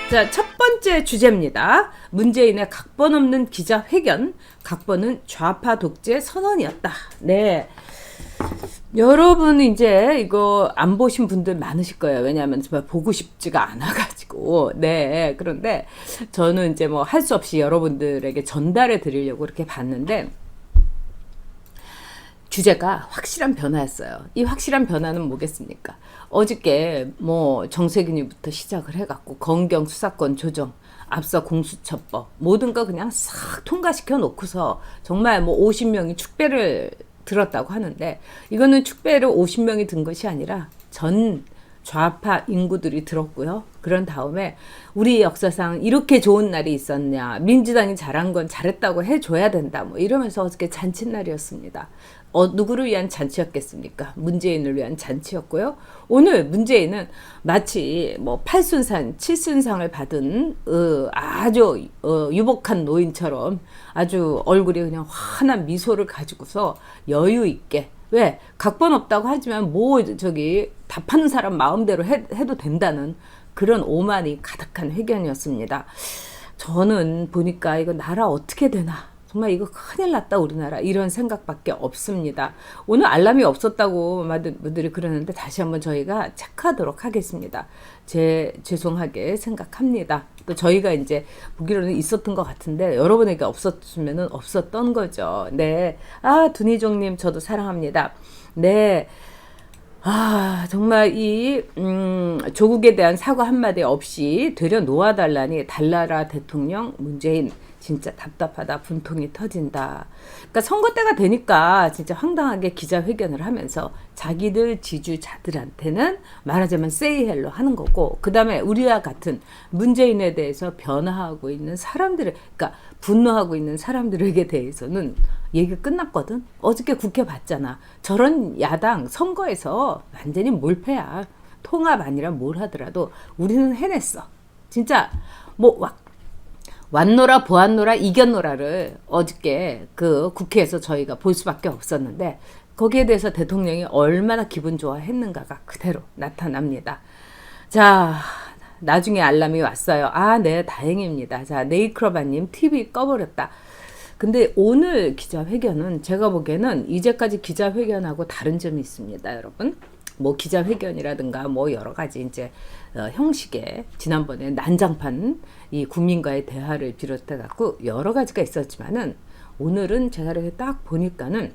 자, 첫 번째 주제입니다. 문재인의 각본 없는 기자회견. 각본은 좌파 독재 선언이었다. 네. 여러분 이제 이거 안 보신 분들 많으실 거예요. 왜냐하면 정말 보고 싶지가 않아가지고. 네. 그런데 저는 이제 뭐 할 수 없이 여러분들에게 전달해 드리려고 이렇게 봤는데, 주제가 확실한 변화였어요. 이 확실한 변화는 뭐겠습니까? 어저께 뭐 정세균이부터 시작을 해갖고 검경 수사권 조정, 앞서 공수처법 모든 거 그냥 싹 통과시켜 놓고서 정말 뭐 50명이 축배를 들었다고 하는데, 이거는 축배를 50명이 든 것이 아니라 전 좌파 인구들이 들었고요. 그런 다음에 우리 역사상 이렇게 좋은 날이 있었냐, 민주당이 잘한 건 잘했다고 해줘야 된다, 뭐 이러면서 어저께 잔칫날이었습니다. 누구를 위한 잔치였겠습니까? 문재인을 위한 잔치였고요. 오늘 문재인은 마치 뭐 8순산, 7순상을 받은 아주 유복한 노인처럼 아주 얼굴이 그냥 환한 미소를 가지고서 여유 있게, 왜 각본 없다고 하지만 뭐 저기 답하는 사람 마음대로 해도 된다는 그런 오만이 가득한 회견이었습니다. 저는 보니까 이거 나라 어떻게 되나, 정말 이거 큰일 났다 우리나라, 이런 생각밖에 없습니다. 오늘 알람이 없었다고 많은 분들이 그러는데 다시 한번 저희가 체크하도록 하겠습니다. 죄송하게 생각합니다. 또 저희가 이제 보기로는 있었던 것 같은데 여러분에게 없었으면 없었던 거죠. 네. 두니종님 저도 사랑합니다. 네. 정말 이 조국에 대한 사과 한마디 없이 되려 놓아달라니 달나라 대통령 문재인 진짜 답답하다, 분통이 터진다. 그러니까 선거 때가 되니까 진짜 황당하게 기자회견을 하면서 자기들 지지자들한테는 말하자면 세이 헬로 하는 거고, 그 다음에 우리와 같은 문재인에 대해서 변화하고 있는 사람들을, 그러니까 분노하고 있는 사람들에게 대해서는 얘기가 끝났거든. 어저께 국회 봤잖아. 저런 야당 선거에서 완전히 몰패야. 통합 아니라 뭘 하더라도 우리는 해냈어. 진짜 뭐 왔노라 보았노라 이겼노라를 어저께 그 국회에서 저희가 볼 수밖에 없었는데, 거기에 대해서 대통령이 얼마나 기분 좋아했는가가 그대로 나타납니다. 자, 나중에 알람이 왔어요. 네, 다행입니다. 자, 네이크로바님 TV 꺼버렸다. 근데 오늘 기자회견은 제가 보기에는 이제까지 기자회견하고 다른 점이 있습니다, 여러분. 뭐 기자회견이라든가 뭐 여러 가지 이제 형식의 지난번에 난장판 이 국민과의 대화를 비롯해 갖고 여러 가지가 있었지만은, 오늘은 제가 이렇게 딱 보니까는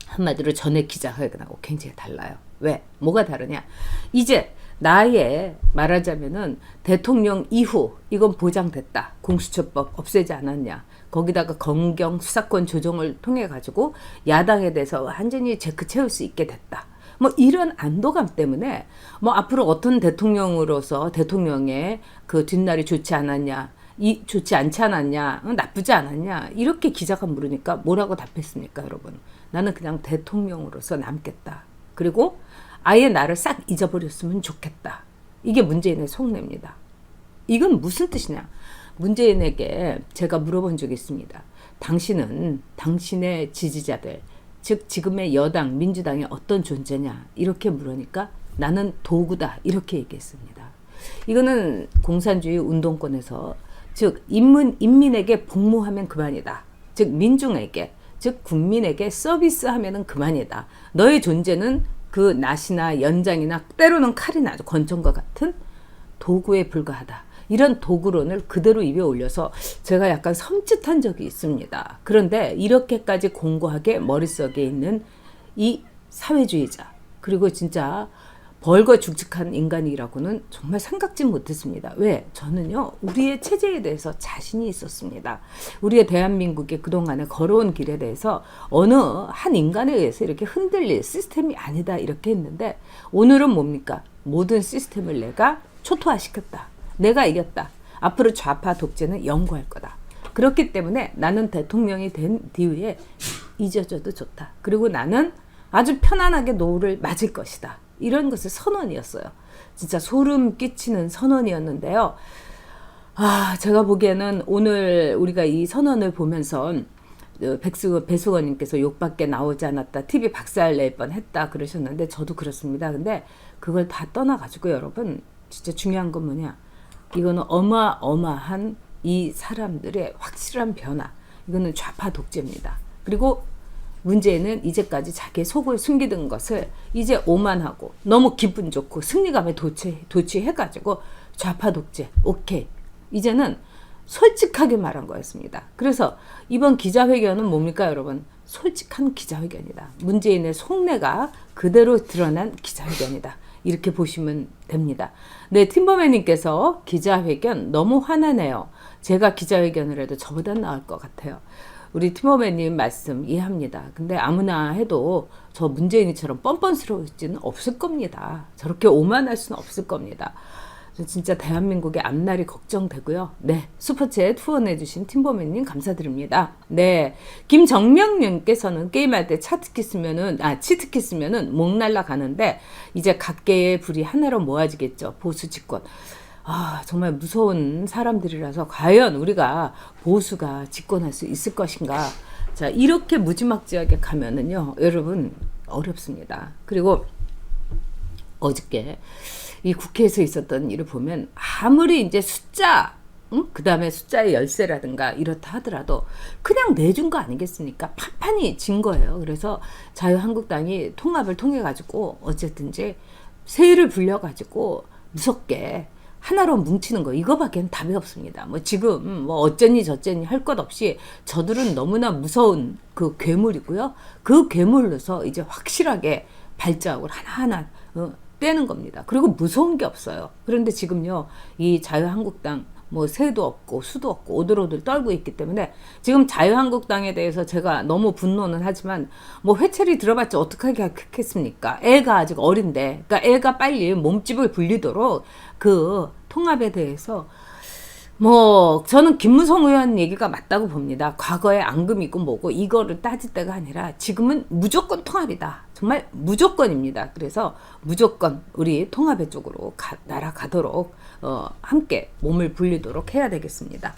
한마디로 전에 기자회견하고 굉장히 달라요. 왜? 뭐가 다르냐? 이제 나의 말하자면은 대통령 이후 이건 보장됐다. 공수처법 없애지 않았냐. 거기다가 검경 수사권 조정을 통해 가지고 야당에 대해서 완전히 체크 채울 수 있게 됐다. 뭐 이런 안도감 때문에 뭐 앞으로 어떤 대통령으로서 대통령의 그 뒷날이 좋지 않았냐, 좋지 않지 않았냐, 나쁘지 않았냐, 이렇게 기자가 물으니까 뭐라고 답했습니까, 여러분? 나는 그냥 대통령으로서 남겠다. 그리고 아예 나를 싹 잊어버렸으면 좋겠다. 이게 문재인의 속내입니다. 이건 무슨 뜻이냐? 문재인에게 제가 물어본 적이 있습니다. 당신은 당신의 지지자들, 즉 지금의 여당 민주당이 어떤 존재냐, 이렇게 물으니까 나는 도구다, 이렇게 얘기했습니다. 이거는 공산주의 운동권에서 즉 인민에게 복무하면 그만이다. 즉 민중에게, 즉 국민에게 서비스하면 그만이다. 너의 존재는 그 낫이나 연장이나 때로는 칼이나 권총과 같은 도구에 불과하다. 이런 도구론을 그대로 입에 올려서 제가 약간 섬찟한 적이 있습니다. 그런데 이렇게까지 공고하게 머릿속에 있는 이 사회주의자, 그리고 진짜 벌거죽죽한 인간이라고는 정말 생각지 못했습니다. 왜? 저는요, 우리의 체제에 대해서 자신이 있었습니다. 우리의 대한민국의 그동안에 걸어온 길에 대해서 어느 한 인간에 의해서 이렇게 흔들릴 시스템이 아니다, 이렇게 했는데, 오늘은 뭡니까? 모든 시스템을 내가 초토화시켰다. 내가 이겼다. 앞으로 좌파 독재는 영구할 거다. 그렇기 때문에 나는 대통령이 된 뒤에 잊어줘도 좋다. 그리고 나는 아주 편안하게 노를 맞을 것이다. 이런 것을 선언이었어요. 진짜 소름 끼치는 선언이었는데요. 제가 보기에는 오늘 우리가 이 선언을 보면서 배수건님께서 욕밖에 나오지 않았다, TV 박살 낼 뻔했다 그러셨는데 저도 그렇습니다. 근데 그걸 다 떠나가지고 여러분, 진짜 중요한 건 뭐냐? 이거는 어마어마한 이 사람들의 확실한 변화. 이거는 좌파 독재입니다. 그리고 문제는 이제까지 자기의 속을 숨기던 것을 이제 오만하고 너무 기분 좋고 승리감에 도취해가지고 좌파 독재. 오케이. 이제는 솔직하게 말한 거였습니다. 그래서 이번 기자회견은 뭡니까, 여러분? 솔직한 기자회견이다. 문재인의 속내가 그대로 드러난 기자회견이다. 이렇게 보시면 됩니다. 네, 팀버맨님께서 기자회견 너무 화나네요. 제가 기자회견을 해도 저보다 나을 것 같아요. 우리 팀버맨님 말씀 이해합니다. 근데 아무나 해도 저 문재인이처럼 뻔뻔스러울지는 없을 겁니다. 저렇게 오만할 수는 없을 겁니다. 진짜 대한민국의 앞날이 걱정되고요. 네, 슈퍼챗 후원해주신 팀버맨님 감사드립니다. 네, 김정명님께서는 게임할 때 치트키 쓰면은 목 날라가는데 이제 각계의 불이 하나로 모아지겠죠. 보수 집권. 정말 무서운 사람들이라서 과연 우리가 보수가 집권할 수 있을 것인가. 자, 이렇게 무지막지하게 가면은요, 여러분 어렵습니다. 그리고 어저께 이 국회에서 있었던 일을 보면 아무리 이제 숫자, 그 다음에 숫자의 열세라든가 이렇다 하더라도 그냥 내준 거 아니겠습니까? 판판이 진 거예요. 그래서 자유한국당이 통합을 통해 가지고 어쨌든지 세를 불려가지고 무섭게 하나로 뭉치는 거, 이거밖에는 답이 없습니다. 뭐 지금 뭐 어쩌니 저쩌니 할 것 없이 저들은 너무나 무서운 그 괴물이고요. 그 괴물로서 이제 확실하게 발자국을 하나하나 떼는 겁니다. 그리고 무서운 게 없어요. 그런데 지금요, 이 자유한국당 뭐 새도 없고 수도 없고 오들오들 떨고 있기 때문에 지금 자유한국당에 대해서 제가 너무 분노는 하지만 뭐 회초리 들어봤자 어떻게 하겠습니까? 애가 아직 어린데, 그러니까 애가 빨리 몸집을 불리도록 그 통합에 대해서 뭐 저는 김무성 의원 얘기가 맞다고 봅니다. 과거에 앙금이고 뭐고 이거를 따질 때가 아니라 지금은 무조건 통합이다. 정말 무조건입니다. 그래서 무조건 우리 통합의 쪽으로 날아가도록 함께 몸을 불리도록 해야 되겠습니다.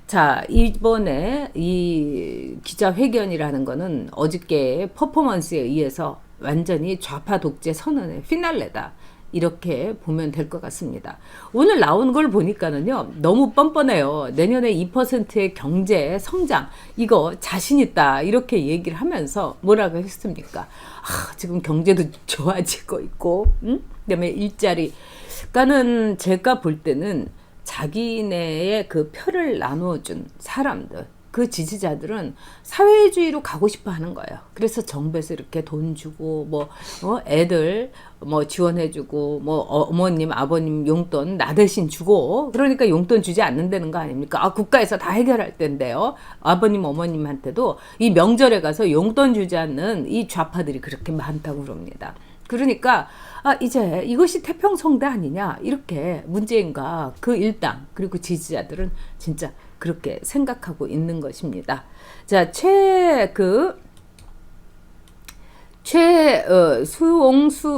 자, 이번에 이 기자회견이라는 거는 어저께 퍼포먼스에 의해서 완전히 좌파 독재 선언의 피날레다. 이렇게 보면 될 것 같습니다. 오늘 나온 걸 보니까는요, 너무 뻔뻔해요. 내년에 2%의 경제 성장, 이거 자신 있다. 이렇게 얘기를 하면서 뭐라고 했습니까? 지금 경제도 좋아지고 있고, 그다음에 일자리. 그러니까는 제가 볼 때는 자기네의 그 표를 나눠준 사람들, 그 지지자들은 사회주의로 가고 싶어 하는 거예요. 그래서 정부에서 이렇게 돈 주고, 애들 지원해주고, 어머님, 아버님 용돈 나 대신 주고, 그러니까 용돈 주지 않는다는 거 아닙니까? 국가에서 다 해결할 텐데요. 아버님, 어머님한테도 이 명절에 가서 용돈 주지 않는 이 좌파들이 그렇게 많다고 그럽니다. 그러니까 이제 이것이 태평성대 아니냐, 이렇게 문재인과 그 일당 그리고 지지자들은 진짜 그렇게 생각하고 있는 것입니다. 자,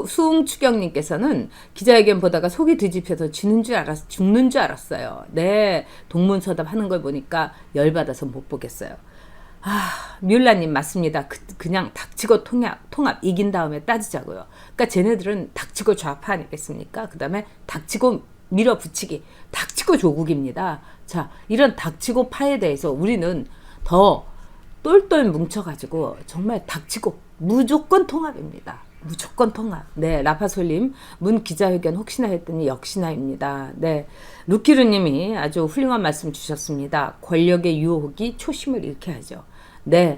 수웅추경님께서는 기자회견 보다가 속이 뒤집혀서 죽는 줄 알았어요. 네, 동문서답 하는 걸 보니까 열받아서 못 보겠어요. 뮬라님 맞습니다. 그냥 닥치고 통합 이긴 다음에 따지자고요. 그러니까 쟤네들은 닥치고 좌파 아니겠습니까? 그 다음에 닥치고 밀어붙이기, 닥치고 조국입니다. 자, 이런 닥치고 파에 대해서 우리는 더 똘똘 뭉쳐가지고 정말 닥치고 무조건 통합입니다. 무조건 통합. 네, 라파솔님 문 기자회견 혹시나 했더니 역시나입니다. 네, 루키르님이 아주 훌륭한 말씀 주셨습니다. 권력의 유혹이 초심을 잃게 하죠. 네,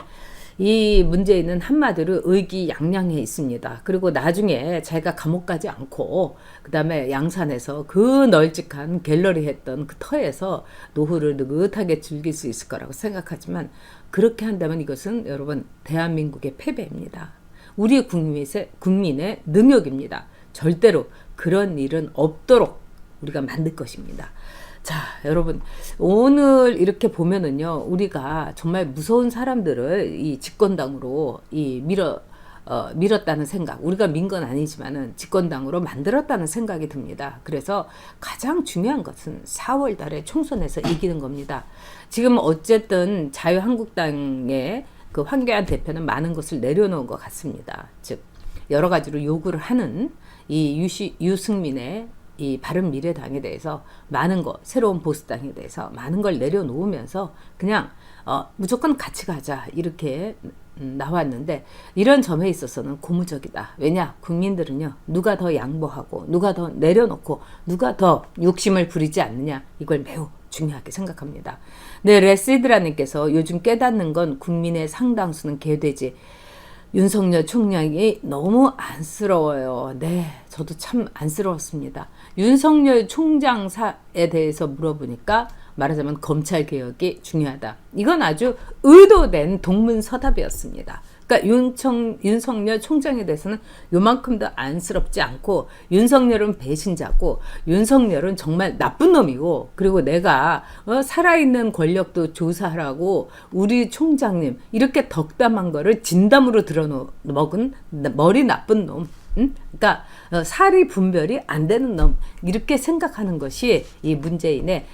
이 문제는 한마디로 의기양양해 있습니다. 그리고 나중에 자기가 감옥 가지 않고 그 다음에 양산에서 그 널찍한 갤러리 했던 그 터에서 노후를 느긋하게 즐길 수 있을 거라고 생각하지만, 그렇게 한다면 이것은 여러분 대한민국의 패배입니다. 우리 국민의 능력입니다. 절대로 그런 일은 없도록 우리가 만들 것입니다. 자, 여러분 오늘 이렇게 보면은요, 우리가 정말 무서운 사람들을 이 집권당으로 밀었다는 생각, 우리가 민 건 아니지만은 집권당으로 만들었다는 생각이 듭니다. 그래서 가장 중요한 것은 4월 달에 총선에서 이기는 겁니다. 지금 어쨌든 자유한국당의 그 황교안 대표는 많은 것을 내려놓은 것 같습니다. 즉 여러 가지로 요구를 하는 이 유승민의 이 바른미래당에 대해서 많은 거, 새로운 보수당에 대해서 많은 걸 내려놓으면서 그냥 무조건 같이 가자 이렇게 나왔는데, 이런 점에 있어서는 고무적이다. 왜냐? 국민들은요, 누가 더 양보하고 누가 더 내려놓고 누가 더 욕심을 부리지 않느냐, 이걸 매우 중요하게 생각합니다. 네, 레시드라님께서 요즘 깨닫는 건 국민의 상당수는 개돼지 윤석열 총장이 너무 안쓰러워요. 네, 저도 참 안쓰러웠습니다. 윤석열 총장사에 대해서 물어보니까 말하자면 검찰개혁이 중요하다. 이건 아주 의도된 동문서답이었습니다. 그러니까 윤석열 총장에 대해서는 요만큼도 안쓰럽지 않고, 윤석열은 배신자고 윤석열은 정말 나쁜 놈이고, 그리고 내가 살아있는 권력도 조사하라고 우리 총장님 이렇게 덕담한 거를 진담으로 들어먹은 머리 나쁜 놈, 그러니까 사리 분별이 안 되는 놈, 이렇게 생각하는 것이 이 문재인의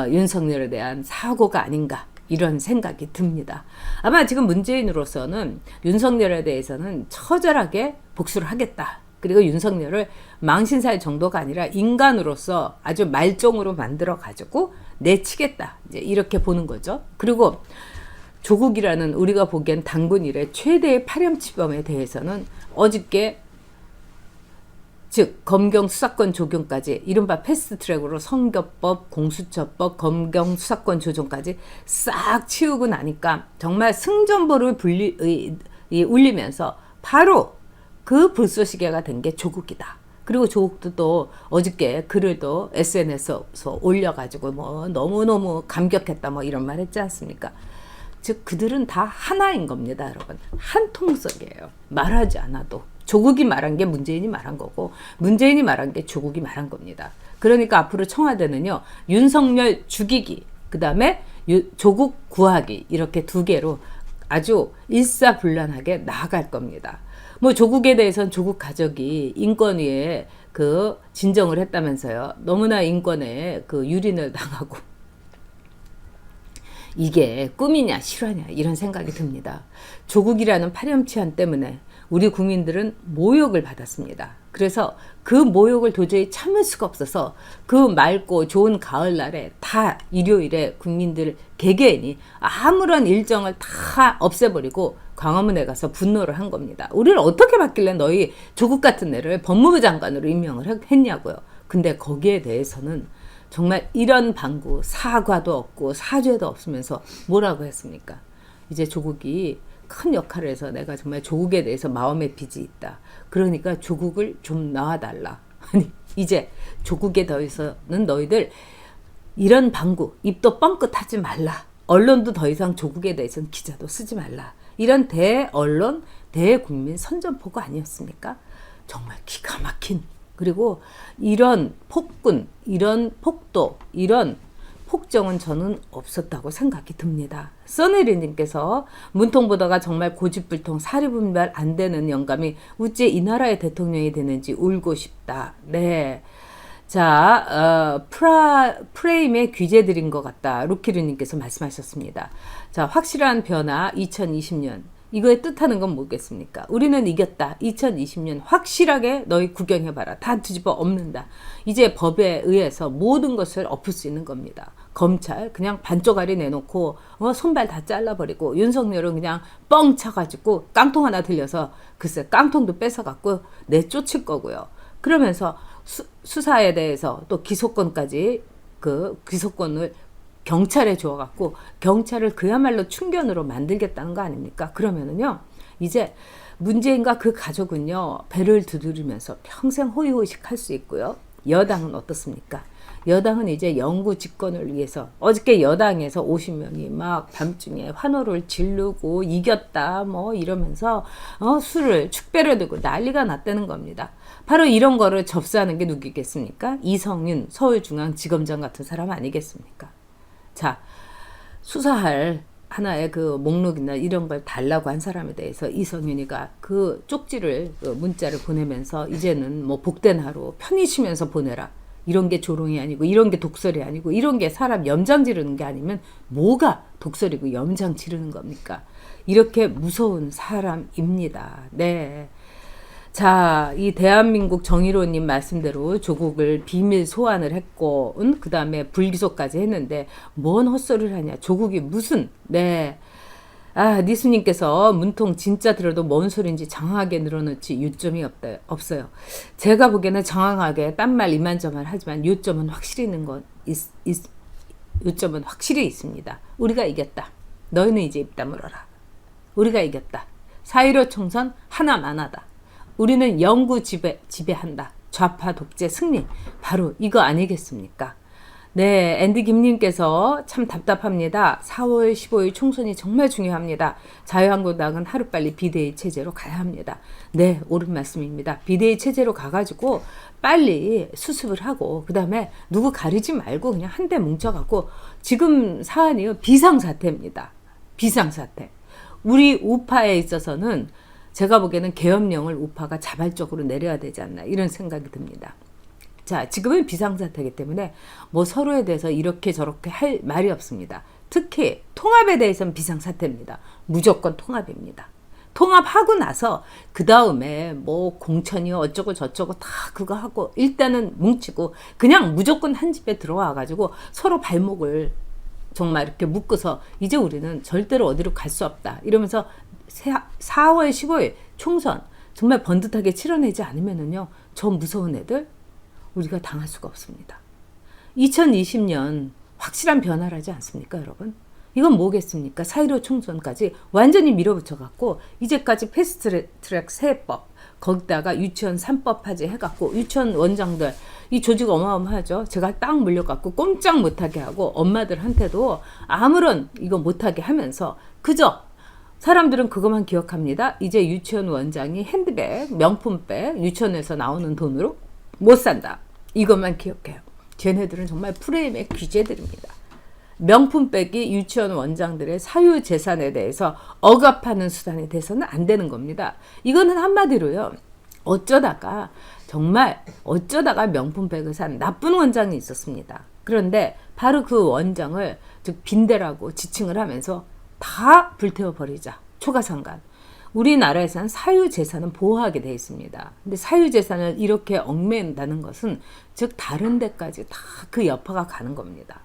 윤석열에 대한 사고가 아닌가, 이런 생각이 듭니다. 아마 지금 문재인으로서는 윤석열에 대해서는 처절하게 복수를 하겠다. 그리고 윤석열을 망신살 정도가 아니라 인간으로서 아주 말종으로 만들어가지고 내치겠다, 이제 이렇게 보는 거죠. 그리고 조국이라는 우리가 보기엔 당군 이래 최대의 파렴치범에 대해서는 어저께, 즉 검경 수사권 조정까지, 이른바 패스트트랙으로 선거법, 공수처법, 검경 수사권 조정까지 싹 치우고 나니까 정말 승전보를 울리면서 바로 그 불쏘시개가 된 게 조국이다. 그리고 조국도 또 어저께 글을 또 SNS에서 올려가지고 뭐 너무너무 감격했다 뭐 이런 말 했지 않습니까? 즉 그들은 다 하나인 겁니다, 여러분. 한 통속이에요. 말하지 않아도. 조국이 말한 게 문재인이 말한 거고, 문재인이 말한 게 조국이 말한 겁니다. 그러니까 앞으로 청와대는요, 윤석열 죽이기, 그 다음에 조국 구하기, 이렇게 두 개로 아주 일사불란하게 나아갈 겁니다. 뭐 조국에 대해서는 조국 가족이 인권위에 그 진정을 했다면서요. 너무나 인권에 그 유린을 당하고, 이게 꿈이냐 실화냐 이런 생각이 듭니다. 조국이라는 파렴치한 때문에 우리 국민들은 모욕을 받았습니다. 그래서 그 모욕을 도저히 참을 수가 없어서 그 맑고 좋은 가을날에 다 일요일에 국민들 개개인이 아무런 일정을 다 없애버리고 광화문에 가서 분노를 한 겁니다. 우리를 어떻게 받길래 너희 조국 같은 애를 법무부 장관으로 임명을 했냐고요. 근데 거기에 대해서는 정말 이런 방구, 사과도 없고 사죄도 없으면서 뭐라고 했습니까? 이제 조국이 큰 역할을 해서 내가 정말 조국에 대해서 마음의 빚이 있다. 그러니까 조국을 좀 놔달라. 아니, 이제 조국에 대해서는 너희들 이런 방구, 입도 뻥끗하지 말라. 언론도 더 이상 조국에 대해서는 기자도 쓰지 말라. 이런 대언론, 대국민 선전포고 아니었습니까? 정말 기가 막힌, 그리고 이런 폭군, 이런 폭도, 이런 폭정은 저는 없었다고 생각이 듭니다. 써니리님께서 문통 보다가 정말 고집불통 사리분별 안 되는 영감이 어째 이 나라의 대통령이 되는지 울고 싶다. 네. 자, 프레임에 규제들인 것 같다. 루키르님께서 말씀하셨습니다. 자, 확실한 변화 2020년. 이거의 뜻하는 건 뭐겠습니까? 우리는 이겼다. 2020년 확실하게 너희 구경해봐라. 다 뒤집어 엎는다. 이제 법에 의해서 모든 것을 엎을 수 있는 겁니다. 검찰 그냥 반쪽알이 내놓고 손발 다 잘라버리고, 윤석열은 그냥 뻥 차가지고 깡통 하나 들려서 글쎄 깡통도 뺏어갖고 내쫓을 거고요. 그러면서 수사에 대해서 또 기소권까지, 그 기소권을 경찰에 줘갖고 경찰을 그야말로 충견으로 만들겠다는 거 아닙니까? 그러면은요, 이제 문재인과 그 가족은요, 배를 두드리면서 평생 호의호식 할 수 있고요. 여당은 어떻습니까? 여당은 이제 영구 집권을 위해서, 어저께 여당에서 50명이 막 밤중에 환호를 지르고 이겼다 뭐 이러면서 술을 축배를 들고 난리가 났다는 겁니다. 바로 이런 거를 접수하는 게 누구겠습니까? 이성윤 서울중앙지검장 같은 사람 아니겠습니까? 자, 수사할 하나의 그 목록이나 이런 걸 달라고 한 사람에 대해서 이성윤이가 그 쪽지를, 그 문자를 보내면서 이제는 뭐 복된 하루 편히 쉬면서 보내라. 이런 게 조롱이 아니고, 이런 게 독설이 아니고, 이런 게 사람 염장 지르는 게 아니면 뭐가 독설이고 염장 지르는 겁니까? 이렇게 무서운 사람입니다. 네. 자, 이 대한민국 정의로우님 말씀대로 조국을 비밀 소환을 했고, 그 다음에 불기소까지 했는데, 뭔 헛소리를 하냐. 조국이 무슨, 네. 아, 니수님께서 문통 진짜 들어도 뭔 소린지 장황하게 늘어놓지 요점이 없어요. 제가 보기에는 장황하게 딴말 이만저만 하지만 요점은 확실히 있는 건, 요점은 확실히 있습니다. 우리가 이겼다. 너희는 이제 입 다물어라. 우리가 이겼다. 4.15 총선 하나만하다. 우리는 영구 지배한다. 좌파 독재 승리. 바로 이거 아니겠습니까? 네, 앤디 김님께서 참 답답합니다. 4월 15일 총선이 정말 중요합니다. 자유한국당은 하루빨리 비대위 체제로 가야 합니다. 네, 옳은 말씀입니다. 비대위 체제로 가가지고 빨리 수습을 하고 그 다음에 누구 가리지 말고 그냥 한데 뭉쳐갖고 지금 사안이요 비상사태입니다. 비상사태. 우리 우파에 있어서는 제가 보기에는 계엄령을 우파가 자발적으로 내려야 되지 않나 이런 생각이 듭니다. 자, 지금은 비상사태이기 때문에 뭐 서로에 대해서 이렇게 저렇게 할 말이 없습니다. 특히 통합에 대해서는 비상사태입니다. 무조건 통합입니다. 통합하고 나서 그 다음에 뭐 공천이요 어쩌고 저쩌고 다 그거 하고 일단은 뭉치고 그냥 무조건 한 집에 들어와 가지고 서로 발목을 정말 이렇게 묶어서 이제 우리는 절대로 어디로 갈 수 없다 이러면서 4월 15일 총선 정말 번듯하게 치러내지 않으면은요 저 무서운 애들 우리가 당할 수가 없습니다. 2020년 확실한 변화라지 않습니까, 여러분? 이건 뭐겠습니까? 4.15 총선까지 완전히 밀어붙여갖고 이제까지 패스트트랙 세법 거기다가 유치원 3법까지 해갖고 유치원 원장들 이 조직 어마어마하죠. 제가 딱 물려갖고 꼼짝 못하게 하고 엄마들한테도 아무런 이거 못하게 하면서 그저 사람들은 그것만 기억합니다. 이제 유치원 원장이 핸드백, 명품백, 유치원에서 나오는 돈으로 못 산다. 이것만 기억해요. 쟤네들은 정말 프레임의 귀재들입니다. 명품백이 유치원 원장들의 사유재산에 대해서 억압하는 수단이 돼서는 안 되는 겁니다. 이거는 한마디로요. 정말 어쩌다가 명품백을 산 나쁜 원장이 있었습니다. 그런데 바로 그 원장을 즉 빈대라고 지칭을 하면서 다 불태워버리자. 초가상간. 우리나라에서는 사유재산은 보호하게 되어 있습니다. 근데 사유재산을 이렇게 얽맨다는 것은 즉 다른 데까지 다 그 여파가 가는 겁니다.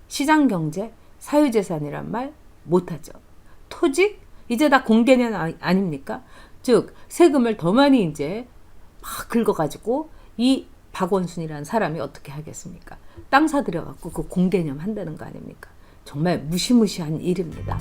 시장경제, 사유재산이란 말 못하죠. 토지? 이제 다 공개년 아닙니까? 즉 세금을 더 많이 이제 막 긁어가지고 이 박원순이라는 사람이 어떻게 하겠습니까? 땅 사들여갖고 그 공개념 한다는 거 아닙니까? 정말 무시무시한 일입니다.